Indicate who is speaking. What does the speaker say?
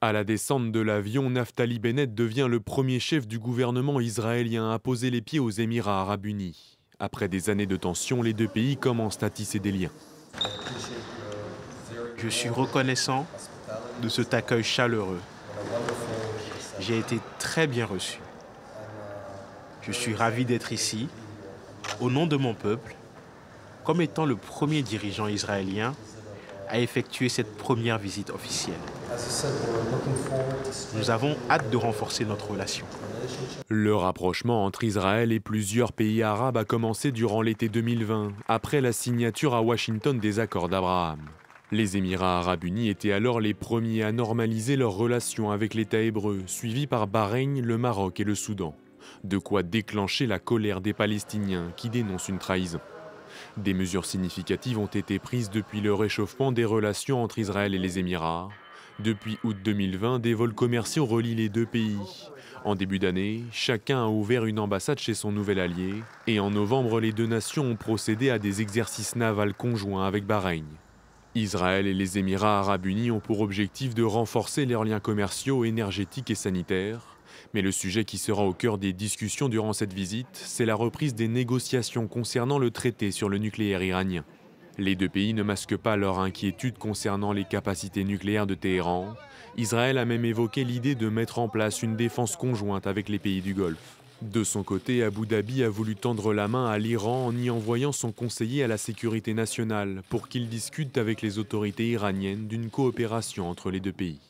Speaker 1: À la descente de l'avion, Naftali Bennett devient le premier chef du gouvernement israélien à poser les pieds aux Émirats arabes unis. Après des années de tension, les deux pays commencent à tisser des liens.
Speaker 2: Je suis reconnaissant de cet accueil chaleureux. J'ai été très bien reçu. Je suis ravi d'être ici, au nom de mon peuple, comme étant le premier dirigeant israélien à effectuer cette première visite officielle. Nous avons hâte de renforcer notre relation.
Speaker 1: Le rapprochement entre Israël et plusieurs pays arabes a commencé durant l'été 2020, après la signature à Washington des accords d'Abraham. Les Émirats arabes unis étaient alors les premiers à normaliser leurs relations avec l'État hébreu, suivis par Bahreïn, le Maroc et le Soudan. De quoi déclencher la colère des Palestiniens qui dénoncent une trahison. Des mesures significatives ont été prises depuis le réchauffement des relations entre Israël et les Émirats. Depuis août 2020, des vols commerciaux relient les deux pays. En début d'année, chacun a ouvert une ambassade chez son nouvel allié. Et en novembre, les deux nations ont procédé à des exercices navals conjoints avec Bahreïn. Israël et les Émirats arabes unis ont pour objectif de renforcer leurs liens commerciaux, énergétiques et sanitaires. Mais le sujet qui sera au cœur des discussions durant cette visite, c'est la reprise des négociations concernant le traité sur le nucléaire iranien. Les deux pays ne masquent pas leur inquiétude concernant les capacités nucléaires de Téhéran. Israël a même évoqué l'idée de mettre en place une défense conjointe avec les pays du Golfe. De son côté, Abu Dhabi a voulu tendre la main à l'Iran en y envoyant son conseiller à la sécurité nationale pour qu'il discute avec les autorités iraniennes d'une coopération entre les deux pays.